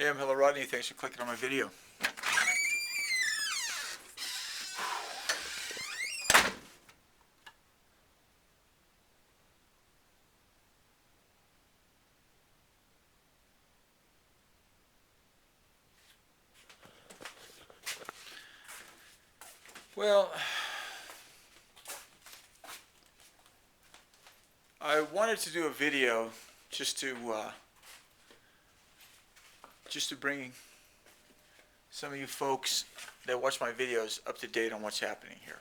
I am Hello Rodney. Thanks for clicking on my video. Well, I wanted to do a video just to bring some of you folks that watch my videos up to date on what's happening here.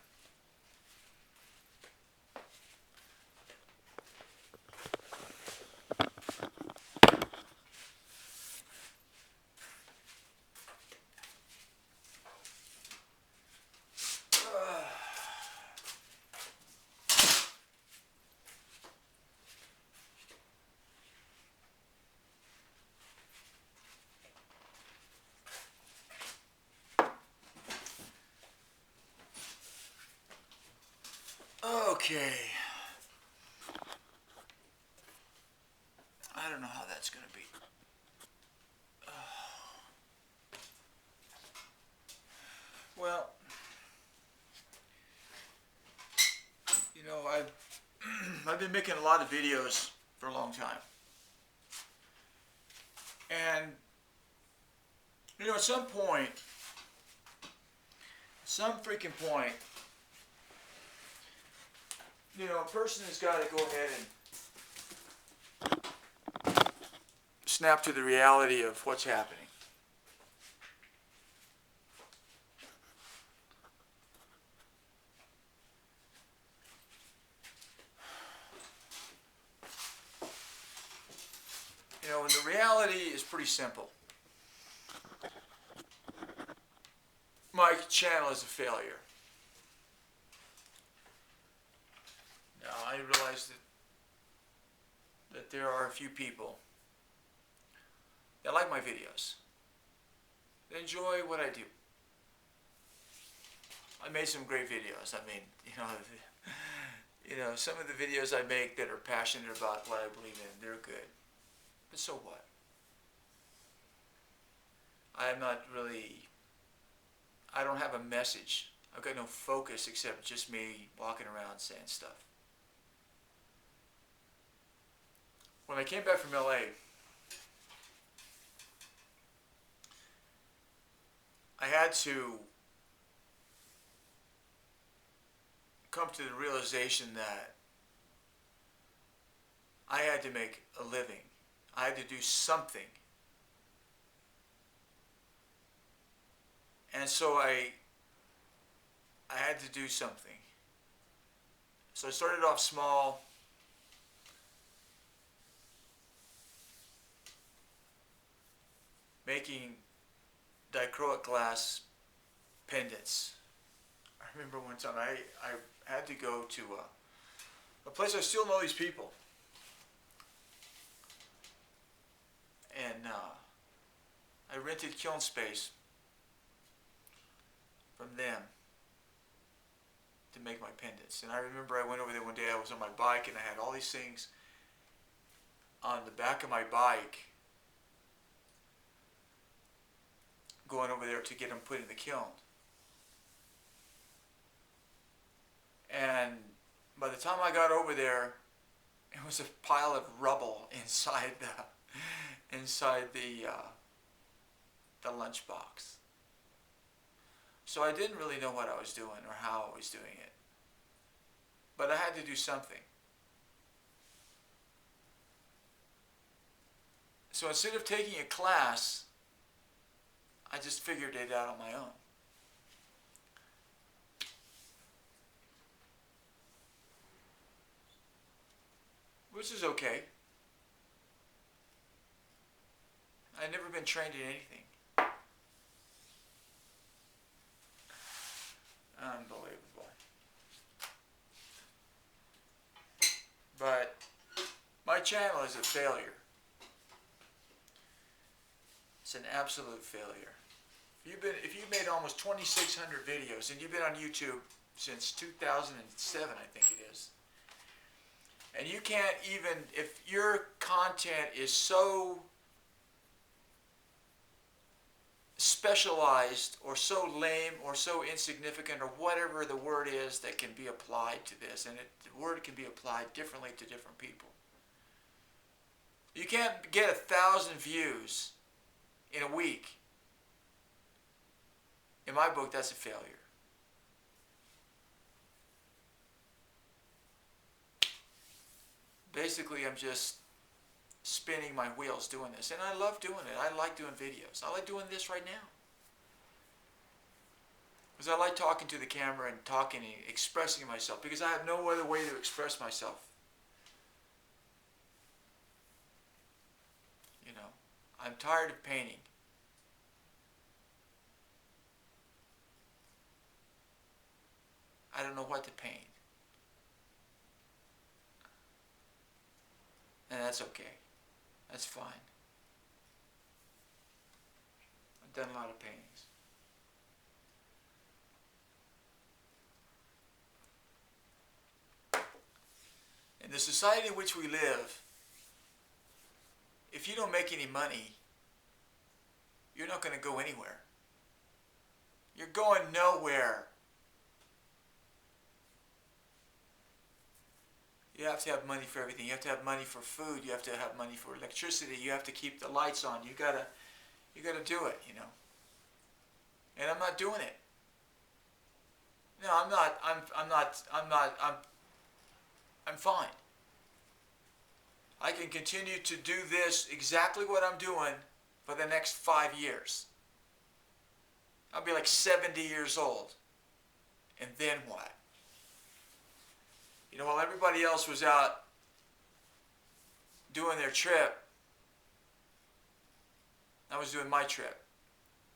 Okay. I don't know how that's going to be. Well, you know, I've been making a lot of videos for a long time. And, you know, at some freaking point, you know, a person has got to go ahead and snap to the reality of what's happening. You know, and the reality is pretty simple. My channel is a failure. Now, I realize that there are a few people that like my videos. They enjoy what I do. I made some great videos. I mean, you know, some of the videos I make that are passionate about what I believe in, they're good. But so what? I don't have a message. I've got no focus except just me walking around saying stuff. When I came back from LA, I had to come to the realization that I had to make a living. I had to do something. And so I had to do something. So I started off small. Making dichroic glass pendants. I remember one time I had to go to a place. I still know these people. And I rented kiln space from them to make my pendants. And I remember I went over there one day. I was on my bike and I had all these things on the back of my bike going over there to get them put in the kiln. And by the time I got over there, it was a pile of rubble inside the lunchbox. So I didn't really know what I was doing or how I was doing it. But I had to do something. So instead of taking a class, I just figured it out on my own. Which is okay. I'd never been trained in anything. Unbelievable. But my channel is a failure. It's an absolute failure. If you've made almost 2,600 videos and you've been on YouTube since 2007, I think it is, and you can't even, if your content is so specialized or so lame or so insignificant or whatever the word is that can be applied to this. And the word can be applied differently to different people. You can't get 1,000 views in a week. In my book, that's a failure. Basically, I'm just spinning my wheels doing this. And I love doing it. I like doing videos. I like doing this right now. Because I like talking to the camera and talking and expressing myself. Because I have no other way to express myself. You know, I'm tired of painting. I don't know what to paint. And that's okay. That's fine. I've done a lot of paintings. In the society in which we live, if you don't make any money, you're not going to go anywhere. You're going nowhere. You have to have money for everything. You have to have money for food. You have to have money for electricity. You have to keep the lights on. You gotta do it, you know. And I'm not doing it. No, I'm fine. I can continue to do this exactly what I'm doing for the next 5 years. I'll be like 70 years old. And then what? You know, while everybody else was out doing their trip, I was doing my trip.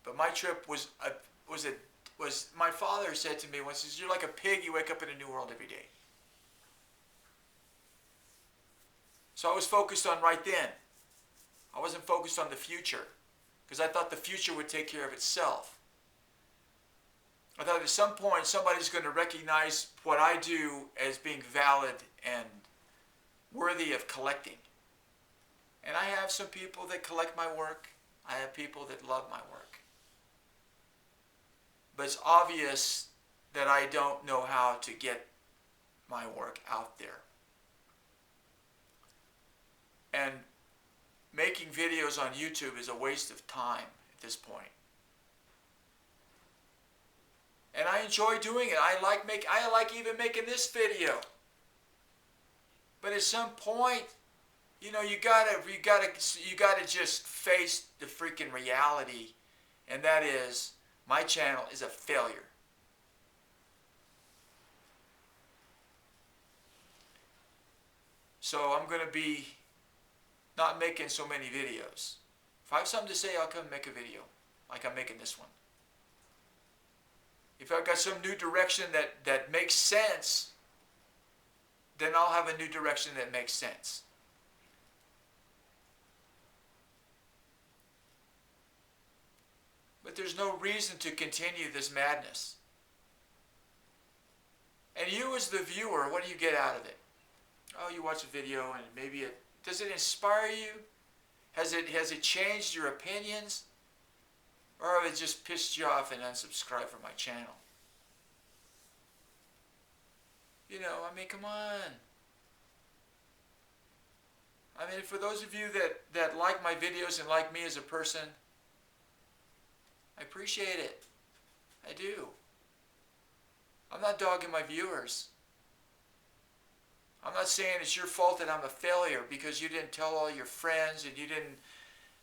But my trip was my father said to me once, he says, "You're like a pig, you wake up in a new world every day." So I was focused on right then. I wasn't focused on the future, because I thought the future would take care of itself. I thought at some point somebody's going to recognize what I do as being valid and worthy of collecting. And I have some people that collect my work. I have people that love my work. But it's obvious that I don't know how to get my work out there. And making videos on YouTube is a waste of time at this point. And I enjoy doing it. I like even making this video. But at some point, you know, you gotta just face the freaking reality, and that is my channel is a failure. So I'm gonna be not making so many videos. If I have something to say, I'll come make a video, like I'm making this one. If I've got some new direction that makes sense, then I'll have a new direction that makes sense. But there's no reason to continue this madness. And you as the viewer, what do you get out of it? Oh, you watch a video and maybe does it inspire you? Has it changed your opinions? Or have it just pissed you off and unsubscribed from my channel? You know, I mean, come on. I mean, for those of you that like my videos and like me as a person, I appreciate it. I do. I'm not dogging my viewers. I'm not saying it's your fault that I'm a failure because you didn't tell all your friends and you didn't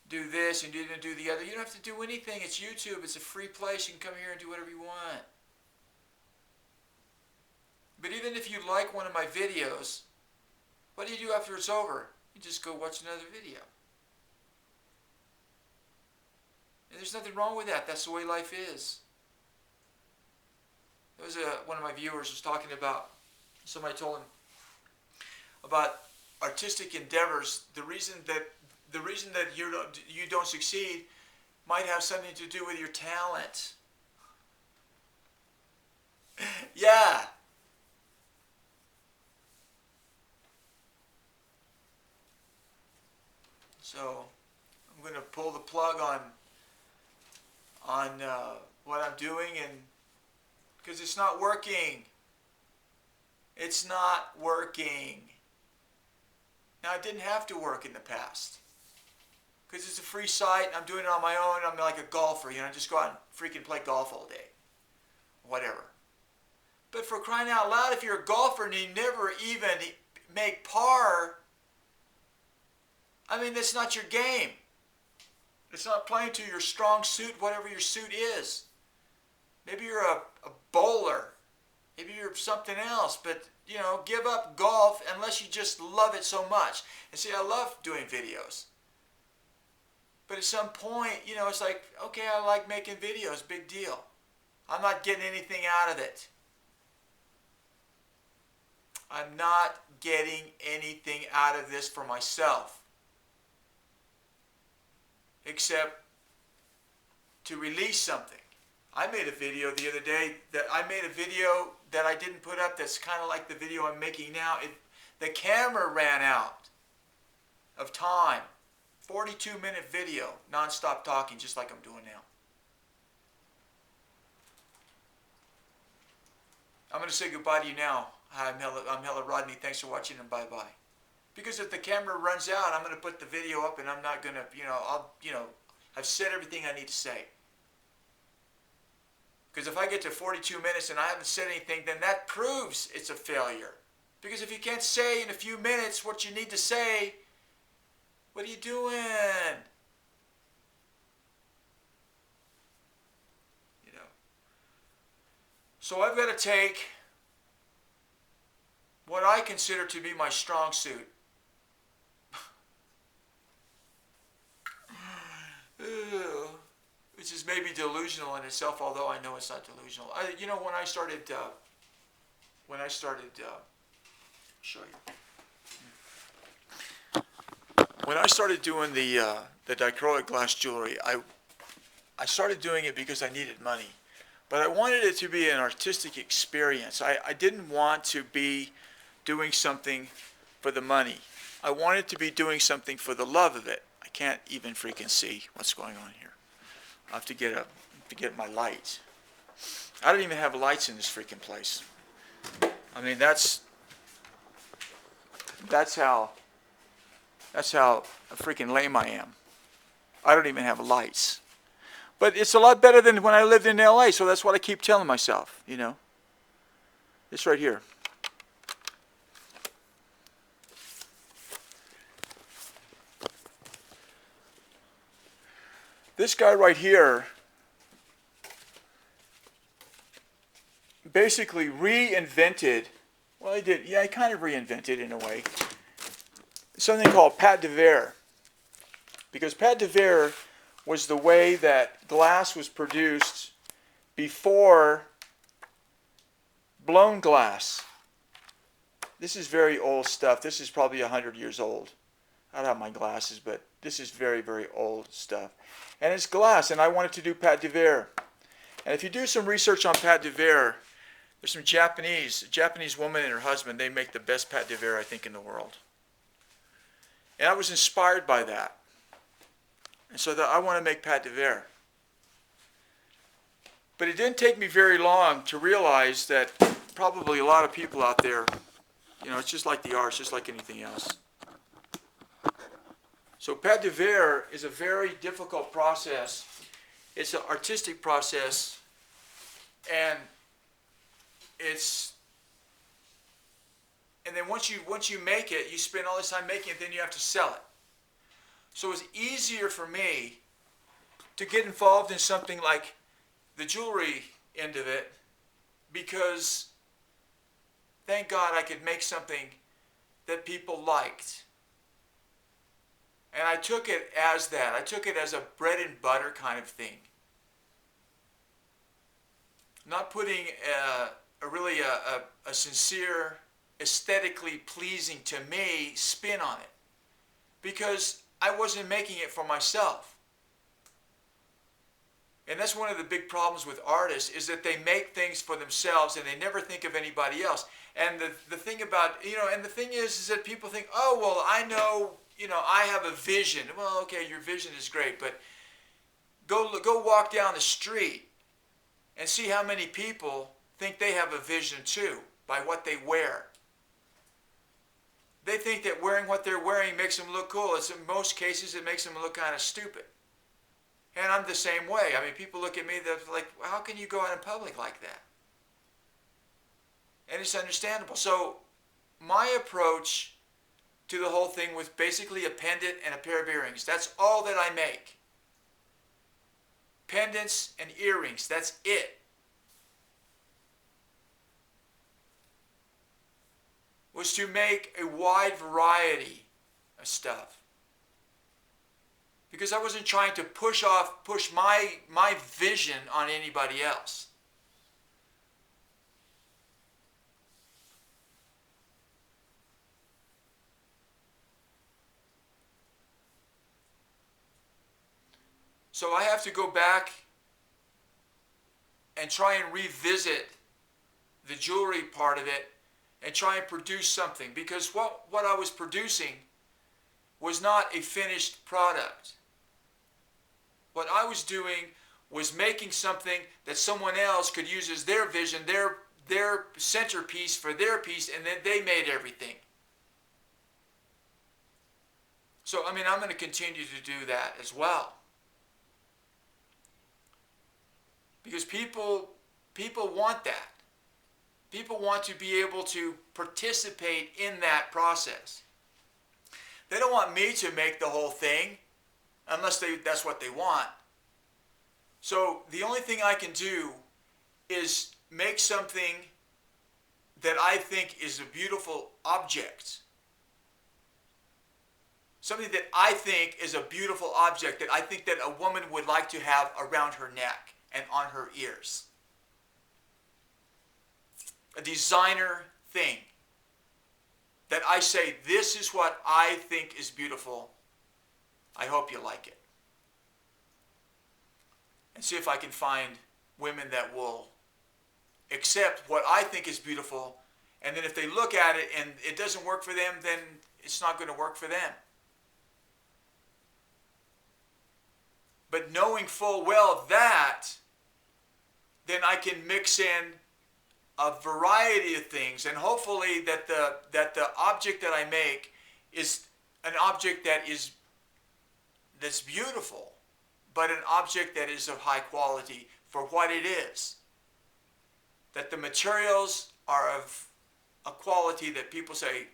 do this and you didn't do the other. You don't have to do anything. It's YouTube. It's a free place. You can come here and do whatever you want. But even if you like one of my videos, what do you do after it's over? You just go watch another video. And there's nothing wrong with that. That's the way life is. There was one of my viewers was talking about, somebody told him about artistic endeavors. The reason that you don't succeed might have something to do with your talent. Yeah. So I'm going to pull the plug on on what I'm doing, and because it's not working. It's not working. Now, it didn't have to work in the past because it's a free site. I'm doing it on my own. I'm like a golfer, just go out and freaking play golf all day, whatever. But for crying out loud, if you're a golfer and you never even make par, I mean, that's not your game. It's not playing to your strong suit, whatever your suit is. Maybe you're a bowler. Maybe you're something else, but, give up golf unless you just love it so much. And see, I love doing videos. But at some point, it's like, okay, I like making videos, big deal. I'm not getting anything out of it. I'm not getting anything out of this for myself, except to release something. I made a video the other day that I didn't put up that's kind of like the video I'm making now. The camera ran out of time. 42-minute video, non-stop talking, just like I'm doing now. I'm going to say goodbye to you now. Hi, I'm hellorodney. Thanks for watching, and bye-bye. Because if the camera runs out, I'm going to put the video up, and I'm not going to, I've said everything I need to say. Because if I get to 42 minutes and I haven't said anything, then that proves it's a failure. Because if you can't say in a few minutes what you need to say, what are you doing? So I've got to take what I consider to be my strong suit. Which is maybe delusional in itself, although I know it's not delusional. When I started, show you. When I started doing the dichroic glass jewelry, I started doing it because I needed money. But I wanted it to be an artistic experience. I didn't want to be doing something for the money. I wanted to be doing something for the love of it. I can't even freaking see what's going on here. I have to get my lights. I don't even have lights in this freaking place. I mean, that's how freaking lame I am. I don't even have lights. But it's a lot better than when I lived in LA, so that's what I keep telling myself, This right here. This guy right here basically reinvented, well, he did, yeah, he kind of reinvented in a way, something called pâte de verre. Because pâte de verre was the way that glass was produced before blown glass. This is very old stuff. This is probably 100 years old. I don't have my glasses, but this is very, very old stuff. And it's glass, and I wanted to do pâte de verre. And if you do some research on pâte de verre, there's some Japanese woman and her husband, they make the best pâte de verre, I think, in the world. And I was inspired by that. And so I want to make pâte de verre. But it didn't take me very long to realize that probably a lot of people out there, it's just like the arts, just like anything else. So pâte de verre is a very difficult process. It's an artistic process, and then once you make it, you spend all this time making it, then you have to sell it. So it's easier for me to get involved in something like the jewelry end of it, because thank God I could make something that people liked. And I took it as that. I took it as a bread and butter kind of thing. Not putting a sincere, aesthetically pleasing to me spin on it. Because I wasn't making it for myself. And that's one of the big problems with artists, is that they make things for themselves and they never think of anybody else. And the thing about, and the thing is that people think, oh, well, I know, I have a vision. Well, okay, your vision is great, but Go walk down the street and see how many people think they have a vision too by what they wear. They think that wearing what they're wearing makes them look cool. In most cases, it makes them look kind of stupid. And I'm the same way. I mean, people look at me, they're like, how can you go out in public like that? And it's understandable. So my approach to the whole thing was basically a pendant and a pair of earrings. That's all that I make. Pendants and earrings, that's it. Was to make a wide variety of stuff. Because I wasn't trying to push my vision on anybody else. So I have to go back and try and revisit the jewelry part of it and try and produce something, because what I was producing was not a finished product. What I was doing was making something that someone else could use as their vision, their centerpiece for their piece, and then they made everything. So, I mean, I'm going to continue to do that as well. Because people want that. People want to be able to participate in that process. They don't want me to make the whole thing unless that's what they want. So the only thing I can do is make something that I think is a beautiful object. Something that I think is a beautiful object that I think that a woman would like to have around her neck and on her ears. A designer thing that I say, this is what I think is beautiful. I hope you like it. And see if I can find women that will accept what I think is beautiful, and then if they look at it and it doesn't work for them, then it's not going to work for them. But knowing full well that, then I can mix in a variety of things, and hopefully that the object that I make is an object that's beautiful, but an object that is of high quality for what it is. That the materials are of a quality that people say,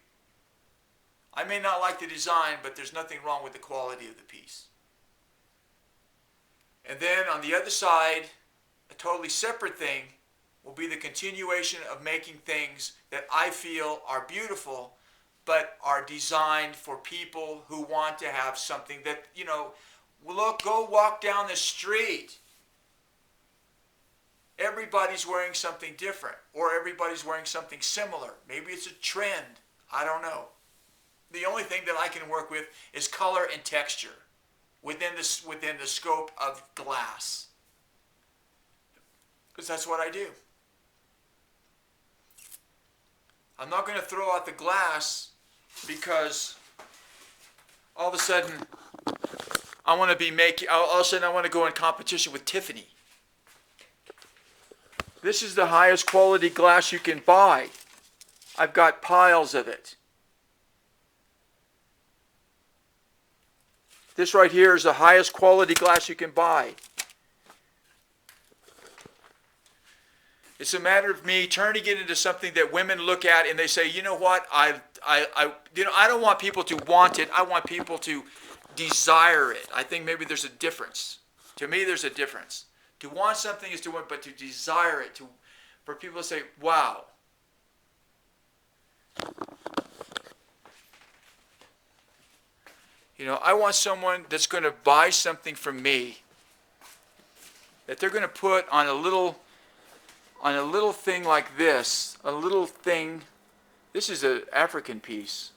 I may not like the design, but there's nothing wrong with the quality of the piece. And then on the other side, a totally separate thing will be the continuation of making things that I feel are beautiful, but are designed for people who want to have something that, look, go walk down the street. Everybody's wearing something different, or everybody's wearing something similar. Maybe it's a trend. I don't know. The only thing that I can work with is color and texture within the scope of glass. Because that's what I do. I'm not going to throw out the glass because all of a sudden I want to be making, all of a sudden I want to go in competition with Tiffany. This is the highest quality glass you can buy. I've got piles of it. This right here is the highest quality glass you can buy. It's a matter of me turning it into something that women look at and they say, you know what, I don't want people to want it. I want people to desire it. I think maybe there's a difference. To me, there's a difference. To want something is to want, but to desire it, for people to say, wow. I want someone that's going to buy something from me that they're going to put on a little thing like this, a little thing. This is an African piece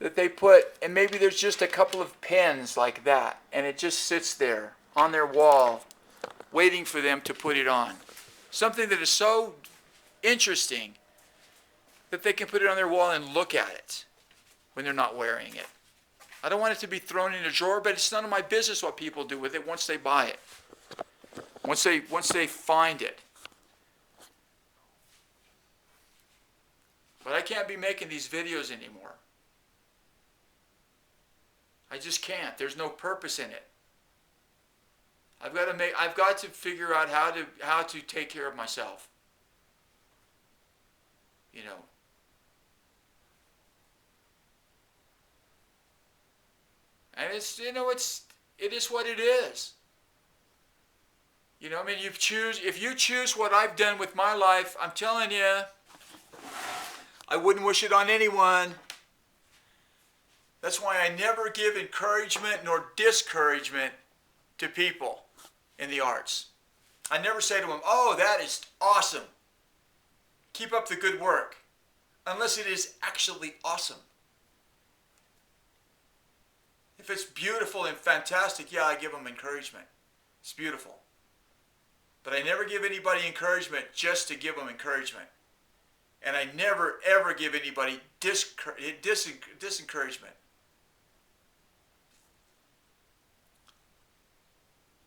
that they put, and maybe there's just a couple of pens like that, and it just sits there on their wall waiting for them to put it on. Something that is so interesting that they can put it on their wall and look at it when they're not wearing it. I don't want it to be thrown in a drawer, but it's none of my business what people do with it once they buy it. Once they find it. But I can't be making these videos anymore. I just can't. There's no purpose in it. I've got to figure out how to take care of myself. You know. And it is what it is. You know, I mean, if you choose what I've done with my life, I'm telling you, I wouldn't wish it on anyone. That's why I never give encouragement nor discouragement to people in the arts. I never say to them, oh, that is awesome. Keep up the good work. Unless it is actually awesome. If it's beautiful and fantastic, yeah, I give them encouragement. It's beautiful. But I never give anybody encouragement just to give them encouragement. And I never, ever give anybody disencouragement.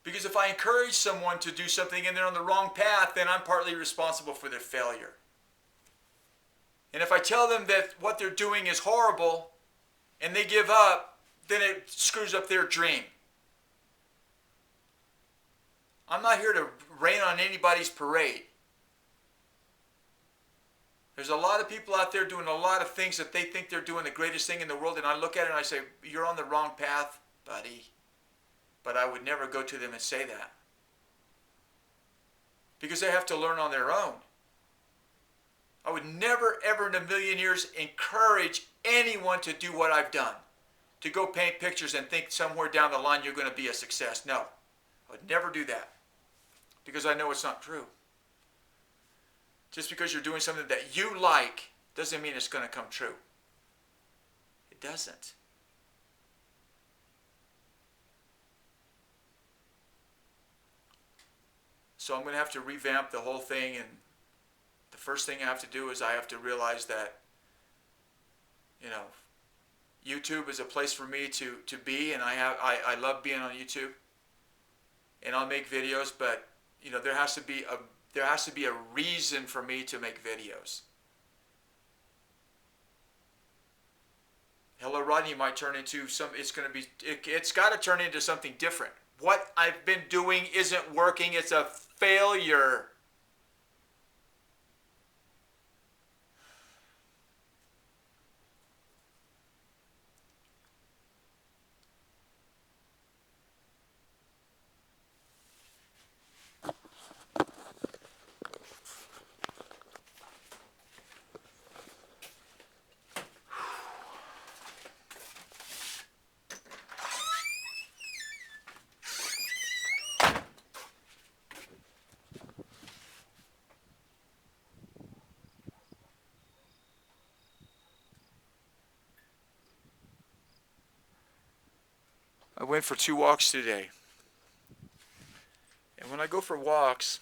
Because if I encourage someone to do something and they're on the wrong path, then I'm partly responsible for their failure. And if I tell them that what they're doing is horrible and they give up, then it screws up their dream. I'm not here to rain on anybody's parade. There's a lot of people out there doing a lot of things that they think they're doing the greatest thing in the world, and I look at it and I say, you're on the wrong path, buddy. But I would never go to them and say that. Because they have to learn on their own. I would never, ever in a million years encourage anyone to do what I've done. To go paint pictures and think somewhere down the line you're going to be a success. No, I would never do that. Because I know it's not true. Just because you're doing something that you like doesn't mean it's going to come true. It doesn't. So I'm going to have to revamp the whole thing, and the first thing I have to do is I have to realize that, you know, YouTube is a place for me to be, and I love being on YouTube, and I'll make videos, but you know there has to be a reason for me to make videos. Hello Rodney might turn into it's got to turn into something different. What I've been doing isn't working. It's a failure. I went for 2 walks today. And when I go for walks,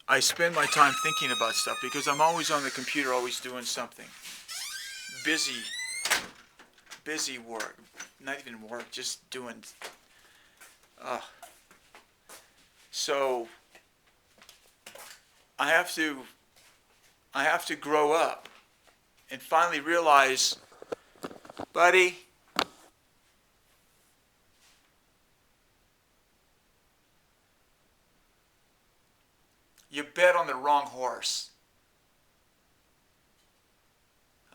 I spend my time thinking about stuff because I'm always on the computer, always doing something. Busy work. Not even work, just doing. So I have to grow up and finally realize, buddy, you bet on the wrong horse.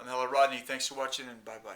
I'm hellorodney. Thanks for watching, and bye-bye.